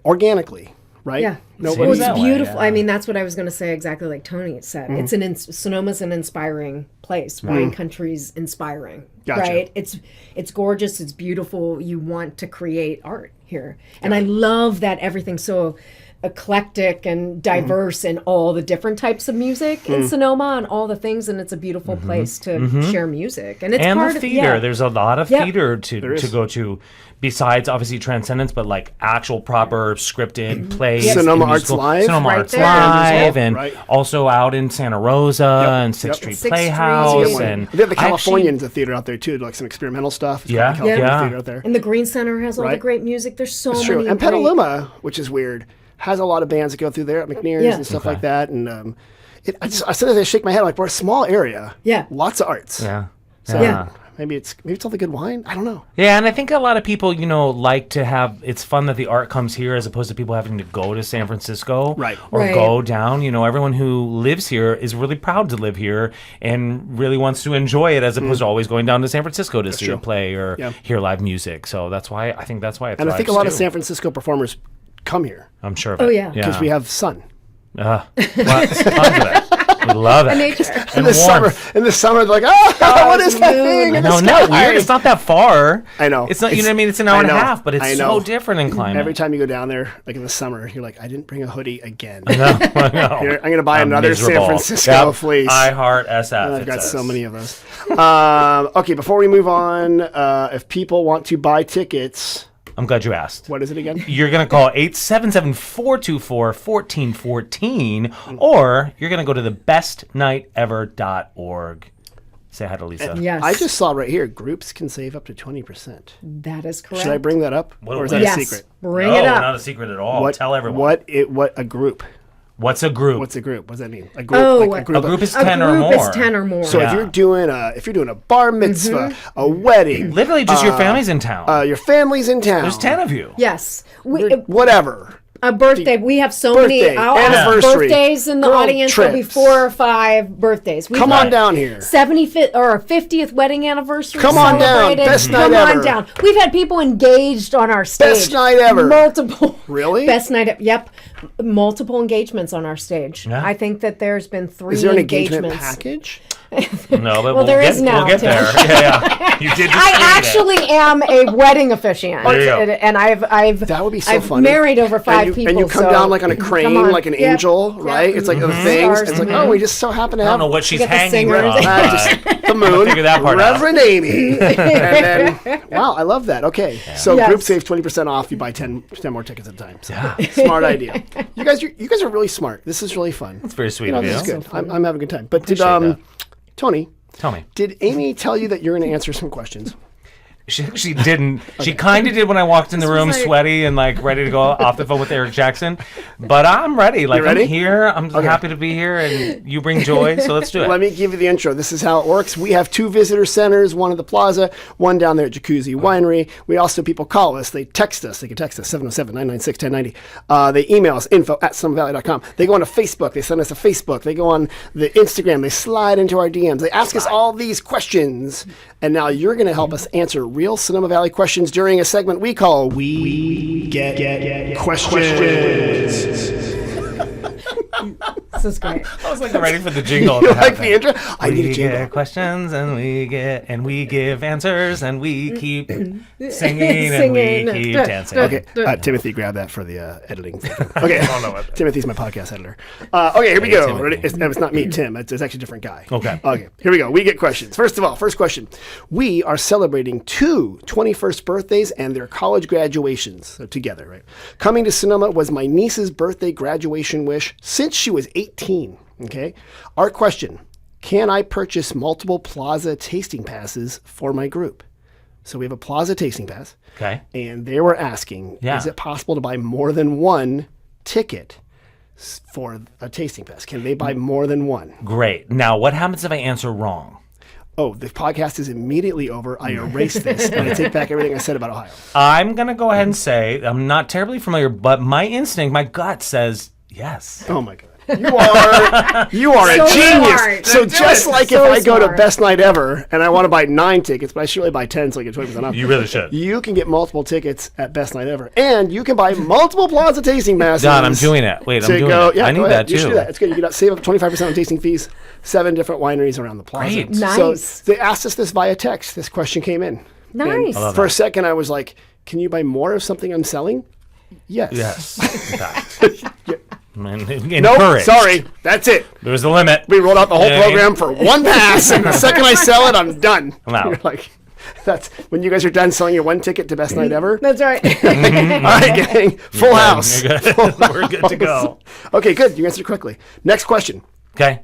Organically. Right. Yeah. Nobody. It was that way, beautiful. yeah. I mean, that's what I was going to say exactly like Tony said. It's Sonoma's an inspiring place. Wine country's inspiring. Gotcha. Right? It's gorgeous. It's beautiful. You want to create art here. And I love that everything's so eclectic and diverse in all the different types of music in Sonoma and all the things, and it's a beautiful place to share music. And it's And part the of theater. There's a lot of Yep. theater to go to, besides obviously Transcendence, but like actual proper scripted plays. Sonoma and Arts musical- Live. Sonoma Right Arts there. Live, and Right. also out in Santa Rosa and Sixth Street Sixth Playhouse. Street. And They have the I actually- Californians, a theater out there too, like some experimental stuff. It's Yeah, called the California yeah. Theater out there. And the Green Center has all the Right. great music. There's so It's many. true. And great- Petaluma, which is weird, has a lot of bands that go through there at McNear's Yeah. and stuff like that. And I sometimes I shake my head like we're a small area. Yeah. Lots of arts. Yeah. So Yeah. maybe it's all the good wine. I don't know. Yeah, and I think a lot of people, like to have. It's fun that the art comes here as opposed to people having to go to San Francisco, Right. or Right. go down. Everyone who lives here is really proud to live here and really wants to enjoy it, as opposed to always going down to San Francisco to see true. a play or Yeah. hear live music. So that's why I think that's why it And I think a thrives, lot of too. San Francisco performers come here I'm sure. Of Oh, it. yeah. because we have sun. Lots of it. We love it. nature. In And the summer, warmth. they're like, what is that thing? in the No, not sky?" weird. It's not that far. I know. It's not. You It's- know what I mean? It's an hour I and a know. half, but I it's know. so different in climate. Every time you go down there, like in the summer, you're like, I didn't bring a hoodie again. No, I know. Here, I'm going to buy I'm another San miserable. Francisco fleece. I heart SF. I've it got so says. many of those. Okay, before we move on, if people want to buy tickets, I'm glad you asked. what is it again? You're going to call 877-424-1414, or you're going to go to thebestnighthever.org. Say hi to Lisa. Yes. I just saw right here, groups can save up to 20%. That is correct. Should I bring that up? What- Or is that yes. a secret? Bring No, it up. not a secret at all. Tell everyone. What a group? What's a group? What's a group? What does that mean? A group, Oh, like a group is 10 a or group more. is 10 or more. So Yeah. if you're doing a bar mitzvah, a wedding, Literally just your family's in town. your family's in town. There's 10 of you. Yes. Whatever. A birthday. We have so Birthday, many. I'll ask anniversary, birthdays in the girl audience. There'll be trips. 4 or 5 birthdays. Come on down here. 75th or 50th wedding anniversary. Come on down. celebrated. Best night Come ever. on down. We've had people engaged on our stage. Best night ever. Multiple. Really? Best night. Yep. Multiple engagements on our stage. Yeah. I think that there's been 3 Is there an engagement engagements. package? No, but Well, there get, is now, We'll get Tim. there. Yeah. You did just I say that. actually am a wedding officiant, There you go. and I've That would be so I've funny. married over 5 and people. And you come so down like on a come crane, on. like an Yep. angel, Yep. right? It's like the things. Stars, It's like, mhm. oh, we just so happen to I have don't know what she's get the hanging singers. from. just the moon. figure that part out. Reverend Amy. And then, wow, I love that. Okay, so Yes. group saves 20% off. You buy 10 more tickets at a time. So, smart idea. You guys are really smart. This is really fun. It's very sweet You know, of you. this is good. I'm having a good time. But did Appreciate that. Tony? Tell me. Did Amy tell you that you're going to answer some questions? She didn't. She kind of did when I walked in the room, like- sweaty and like ready to go off the phone with Eric Jackson. But I'm ready. Like ready? I'm here. I'm happy to be here, and you bring joy. So let's do it. Let me give you the intro. This is how it works. We have 2 visitor centers, one at the Plaza, one down there at Jacuzzi Winery. We also, people call us. They text us. They can text us, 707-996-1090. They email us, info@sonomavalley.com. They go on to Facebook. They send us a Facebook. They go on the Instagram. They slide into our DMs. They ask us all these questions. And now you're going to help us answer real Sonoma Valley questions during a segment we call We Get Questions. This is great. I was like ready for the jingle. You like the intro? I need a We jingle. get questions and we give answers and we keep singing and we keep dancing. Okay, Timothy, grab that for the editing. Okay, Timothy's my podcast editor. Okay, here we go. Timothy. Ready? It's not me, Tim. It's actually a different guy. Okay. Okay, here we go. We get questions. First of all, first question. We are celebrating 2 21st birthdays and their college graduations together, right? Coming to Sonoma was my niece's birthday graduation wish since she was 18. Okay. Our question: can I purchase multiple Plaza Tasting Passes for my group? So we have a Plaza Tasting Pass. Okay. And they were asking, Yeah. is it possible to buy more than one ticket? for a tasting pass? Can they buy more than one? Great. Now, what happens if I answer wrong? Oh, the podcast is immediately over. I erase this and I take back everything I said about Ohio. I'm going to go ahead and say I'm not terribly familiar, but my instinct, my gut says yes. Oh my God. You are a So genius. smart. So just like So if I go to smart. Best Night Ever and I want to buy 9 tickets, but I should really buy 10 so I get 20% off. You really should. You can get multiple tickets at Best Night Ever. And you can buy multiple Plaza Tasting Passes. Don, I'm doing it. Wait, I'm to doing go, it. Yeah, I need go ahead. that You should too. do that. It's good. You can save up 25% on tasting fees. 7 different wineries around the plaza. Great. Nice. So they asked us this via text. This question came in. Nice. And for a second, I was like, can you buy more of something I'm selling? Yes. Yes. In fact. Nope, Encouraged. sorry. That's it. There's a limit. We rolled out the whole Yeah. program for one pass, and the second I sell it, I'm done. Wow. You're like, that's when you guys are done selling your 1 ticket to Best Night Ever. That's right. All right, gang. Full house. You're good. We're good to go. Okay, good. You answered quickly. Next question. Okay.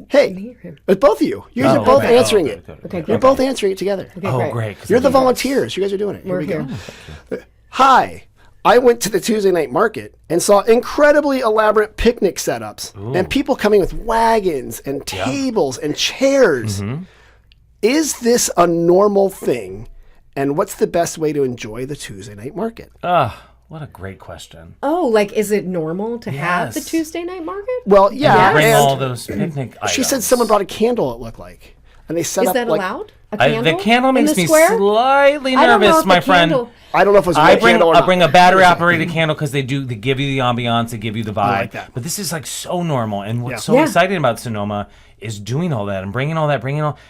Hey, it's both of you. You guys Oh, are both okay. answering Oh, it. good, good, Okay, You're great. both answering it together. Oh, great. 'cause You're I the think volunteers. You guys are doing it. Here We're we go. here. Hi. I went to the Tuesday night market and saw incredibly elaborate picnic setups and people coming with wagons and tables and chairs. Mm-hmm. Is this a normal thing? And what's the best way to enjoy the Tuesday night market? what a great question. Oh, like, is it normal to have the Yes. Tuesday night market? Well, yeah. Bring and all those picnic items. she said someone brought a candle, it looked like. And they set Is up that like, allowed? A candle? The candle in makes the me square? slightly I don't know nervous, if my the friend. candle- I don't know if it was a I real candle or not. bring a battery operated candle because they give you the ambiance, they give you the vibe. like that. But this is like so normal, and what's Yeah. so Yeah. exciting about Sonoma is doing all that and bringing all that,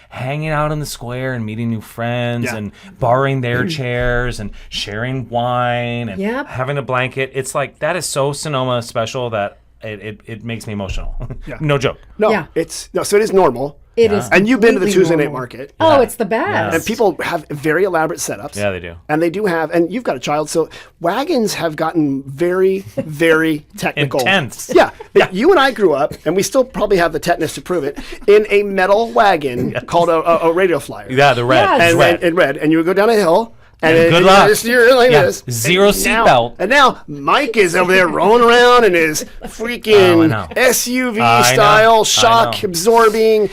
hanging out in the square and meeting new friends Yeah. and borrowing their chairs and sharing wine and Yep. having a blanket. It's like that is so Sonoma special that it makes me emotional. Yeah. No joke. No, Yeah. so it is normal. It is. And you've been to the completely Tuesday night normal. market. Oh, it's the best. And people have very elaborate setups. Yeah, they do. And they do have, and you've got a child, so wagons have gotten very, very technical. Intense. Yeah. You and I grew up, and we still probably have the tetanus to prove it, in a metal wagon called a radio flyer. Yeah, the red. Yes. It's And, red. and red. And you would go down a hill. And good luck. You're like Yeah. this. Zero And now- seatbelt. And now Mike is over there rolling around in his Oh, I freaking know. SUV I know. style, I shock know. absorbing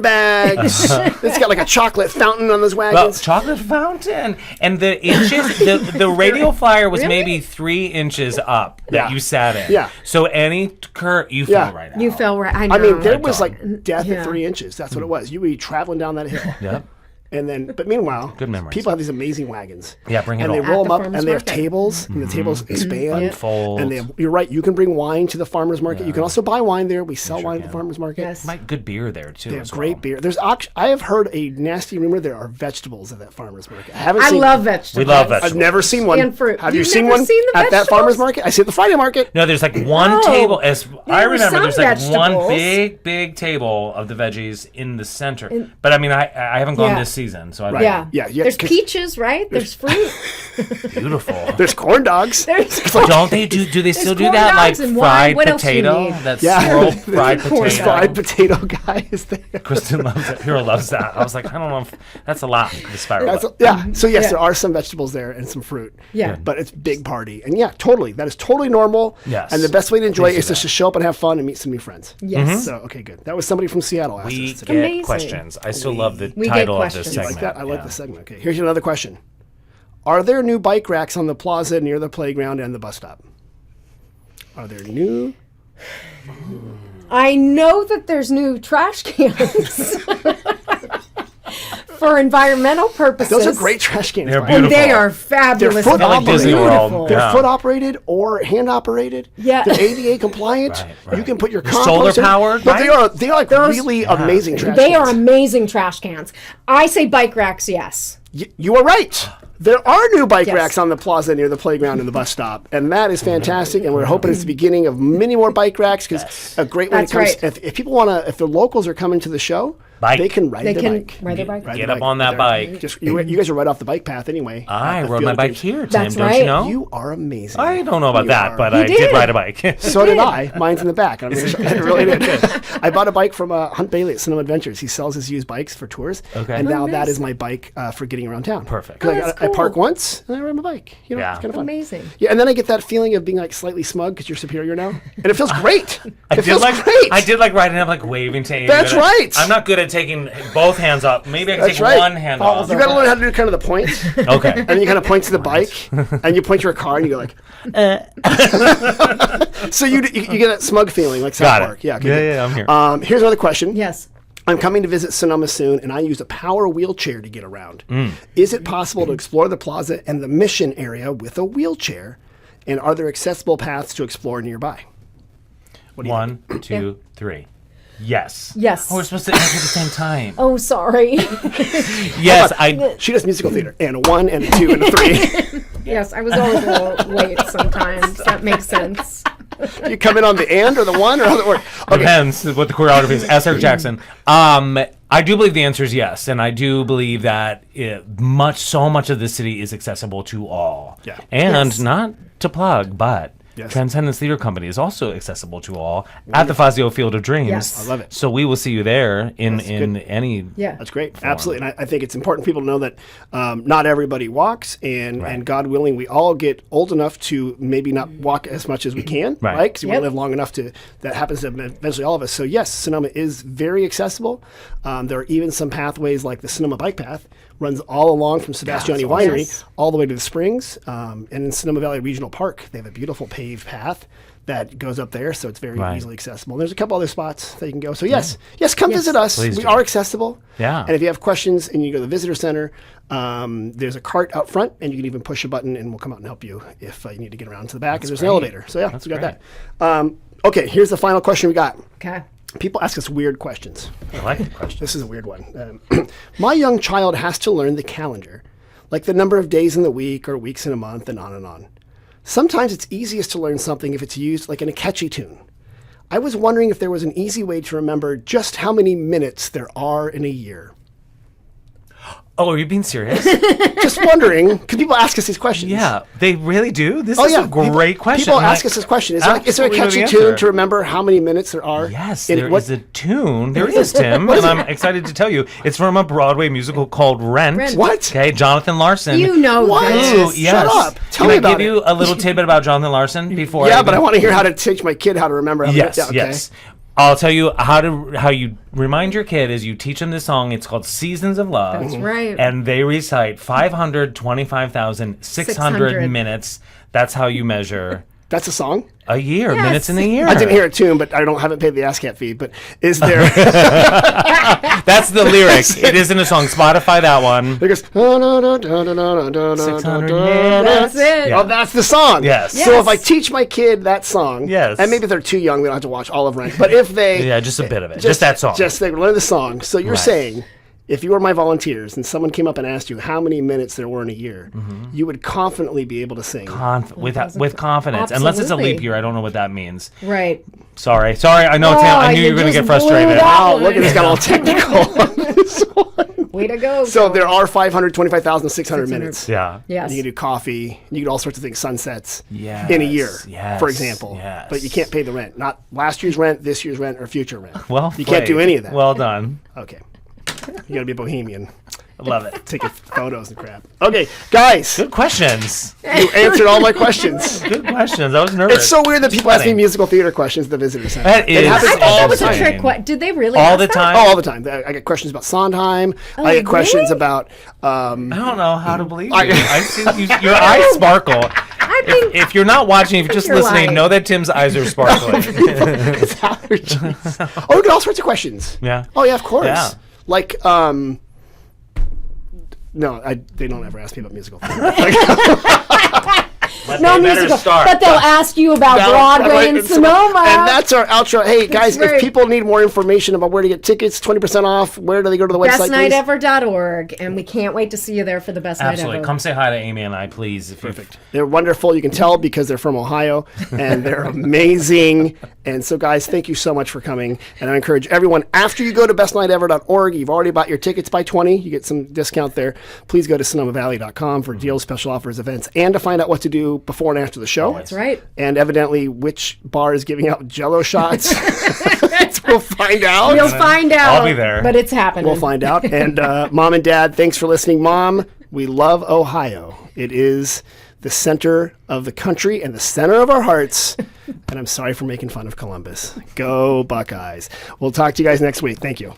airbags. It's got like a chocolate fountain on those Well, wagons. chocolate fountain, and the inches. the radio flyer was maybe 3 inches up that Yeah. you sat in. Yeah. So any curve, you Yeah. fell right out. You fell right. I know. I mean, there I was don't. like death Yeah. at 3 inches. That's what it was. You would be traveling down that hill. Yep. And then, but meanwhile, Good memories. people have these amazing wagons. Yeah, bring it and all. they roll At them the up, farmer's and they have market. tables, and the tables expand. Unfold. And they have, you're right. You can bring wine to the farmers market. You can also buy wine there. We sell wine at the can. farmers market. Yes. Might good beer there too. They have as great well. beer. There's I have heard a nasty rumor there are vegetables at that farmers market. I haven't I seen love vegetables. We love vegetables. I've never seen one. And fruit. Have you You've seen never one seen the at that farmers vegetables? market? I see at the Friday market. No, there's like one No. table. As I There were remember, some there's like one vegetables. big table of the veggies in the center. But I mean, I haven't gone Yeah. this season, so I don't Yeah. Yeah, yeah, There's 'cause- peaches, right? There's fruit. Beautiful. There's corn dogs. There's Don't they do they still do corn that like dogs and wine. fried What else do you potato? need? That Yeah. swirl fried Corn potato. Fried potato guy is there. Kristen loves it. Hero loves that. I was like, I don't know if that's a lot. The spiral. That's, yeah. So yes, Yeah. there are some vegetables there and some fruit. Yeah. But it's big party, and yeah, totally. That is totally normal. Yes. And the best way to enjoy it Please is do just to show up and have fun and meet some new friends. Yes. So okay, good. That was somebody from Seattle asked We us today. get Amazing. questions. I still love the We get title of this questions. You segment. like that? I like Yeah. the segment. Okay, here's another question. Are there new bike racks on the plaza near the playground and the bus stop? Are there new? I know that there's new trash cans for environmental purposes. Those are great trash cans. They're by the way. And they Beautiful. are fabulous. They're and foot operated. Disney World. beautiful. They're Yeah. foot operated or hand operated. Yeah. They're ADA compliant. Right. You can put your They're compost solar in. powered, But they right? are like really amazing trash They cans. are amazing trash cans. I say bike racks, yes. You are right. There are new bike Yes. racks on the plaza near the playground and the bus stop, and that is fantastic. And we're hoping it's the beginning of many more bike racks because a great way That's it comes. right. If people want to, if the locals are coming to the show, Bike. they can ride They their can bike. ride their bike. Ride Get their up on that They're- bike. Just you guys are right off the bike path anyway. I at the rode Field my of bike Dreams. here, Tim. That's don't right. you know? You are amazing. I don't know about You that, are. but You I did did. ride a bike. So did I. Mine's in the back. I really did. I bought a bike from Hunt Bailey at Sonoma Adventures. He sells his used bikes for tours. Okay. And now Oh, that nice. is my bike for getting around town. Perfect. 'Cause Oh, that's I park cool. once and I ride my bike. You know, Yeah. it's kind of fun. Amazing. Yeah, and then I get that feeling of being like slightly smug because you're superior now, and it feels great. I It feels did like great. I did like riding up, like waving to you. That's right. I'm not good at taking both hands up. Maybe I can That's take right. one hand Falls off. You got to learn how to do kind of the points, and Okay. then you kind of point to the bike, and you point to your car, and you go like. So you get that smug feeling like South Got it. Park. Yeah. Okay, Yeah, good. yeah, I'm here. Here's another question. Yes. I'm coming to visit Sonoma soon, and I use a power wheelchair to get around. Mm. Is it possible to explore the plaza and the mission area with a wheelchair? And are there accessible paths to explore nearby? What do you think? 1, 2, 3. Yes. Yes. Oh, we're supposed to answer at the same time. Oh, sorry. Yes, I. She does musical theater, and a 1, and a 2, and a 3. Yes, I was always a little late sometimes. That makes sense. You come in on the and or the 1 or the or. Okay. Depends what the choreography is. Ask Eric Jackson. I do believe the answer is yes, and I do believe that so much of the city is accessible to all. Yeah. And Yes. not to plug, but Yes. Transcendence Theatre Company is also accessible to all at the Fazio Field of Dreams. Yes. I love it. So we will see you there in good. any. Yeah. That's great. Absolutely. And I think it's important for people to know that not everybody walks, and God willing, we all get old enough to maybe not walk as much as we can, Right. right? Because we Yep. won't live long enough to, that happens to eventually all of us. So yes, Sonoma is very accessible. There are even some pathways like the Sonoma Bike Path runs all along from Sebastiani Winery Yes. all the way to the Springs. And in Sonoma Valley Regional Park, they have a beautiful paved path that goes up there, so it's very Right. easily accessible. There's a couple other spots that you can go. So yes, come Yes. visit us. Please We do. are accessible. Yeah. And if you have questions and you go to the visitor center, there's a cart out front, and you can even push a button, and we'll come out and help you if you need to get around to the back. And there's an elevator. So yeah, we got great. that. Okay, here's the final question we got. Okay. People ask us weird questions. I like the question. This is a weird one. My young child has to learn the calendar, like the number of days in the week or weeks in a month, and on and on. Sometimes it's easiest to learn something if it's used like in a catchy tune. I was wondering if there was an easy way to remember just how many minutes there are in a year. Oh, are you being serious? Just wondering, because people ask us these questions. Yeah, they really do. This Oh is yeah, a great question. People and ask I us this question: is there a absolutely know the catchy answer. tune to remember how many minutes there are? Yes, in there what- is a tune. There is, Tim, and I'm excited to tell you. It's from a Broadway musical called Rent. Rent. What? Okay, Jonathan Larson. You know What? Ooh, this. yes. Shut up. Tell Can me I about give you it. a little tidbit about Jonathan Larson before? Yeah, but I want to hear how to teach my kid how to remember. How Yes, to, yeah, okay. yes. I'll tell you how you remind your kid is you teach them this song. It's called Seasons of Love. That's right. And they recite 525,600 600. minutes. That's how you measure That's a song. a year, Yes. minutes in a year. I didn't hear a tune, but haven't paid the ASCAP fee. But is there? That's the lyric. It isn't a song. Spotify that one. It goes. 600 That's it. Yeah. Oh, that's the song. Yes. So Yes. if I teach my kid that song, Yes. and maybe if they're too young, they don't have to watch all of Rent. But if they, Yeah, just a bit of it. Just that song. just they learn the song. So you're Right. saying, if you were my volunteers and someone came up and asked you how many minutes there were in a year, you would confidently be able to sing. with confidence. Unless it's a leap Absolutely. year, I don't know what that means. Right. Sorry. I know, Tim. I knew you were going to get just blew frustrated. it out. Wow, look at this, got all technical on this one. Way to go. So Tony. there are 525,600 minutes. Yeah. Yes. You can do coffee, you can do all sorts of things, sunsets Yes, in a year, yes, for example. yes. But you can't pay the rent. Not last year's rent, this year's rent, or future rent. Well, you can't do played. any of that. Well done. Okay. You gotta be a bohemian. I love it. Taking photos and crap. Okay, guys, Good questions. you answered all my questions. Good questions. I was nervous. It's so weird that people ask me Sweating. musical theater questions at the visitor center. That It is happens I thought all that the was a time. trick. Did they really All ask the that? time. Oh, all the time. I get questions about Sondheim. I get questions really? about. I don't know how to believe you. I- I see your eyes sparkle. I think If you're not watching, if you're just you're listening, lying. know that Tim's eyes are sparkling. It's allergies. Oh, we get all sorts of questions. Yeah. Oh yeah, of course. Yeah. Like, no, they don't ever ask me about musical theater. But No they better musical. start. But they'll ask you about Broadway and Sonoma. And that's our outro. Hey, guys, right. if people need more information about where to get tickets, 20% off, where do they go to the website, please? bestnighthever.org, and we can't wait to see you there for the best Absolutely. night ever. Come say hi to Amy and I, please. Perfect. They're wonderful. You can tell because they're from Ohio, and they're amazing. And so, guys, thank you so much for coming. And I encourage everyone, after you go to bestnighthever.org, you've already bought your tickets by 20. You get some discount there. Please go to sonomavalley.com for deals, special offers, events, and to find out what to do before and after the show. That's right. And evidently, which bar is giving out Jell-O shots. We'll find out. We'll find out. I'll be there. But it's happening. We'll find out. And Mom and Dad, thanks for listening. Mom, we love Ohio. It is the center of the country and the center of our hearts. And I'm sorry for making fun of Columbus. Go Buckeyes. We'll talk to you guys next week. Thank you.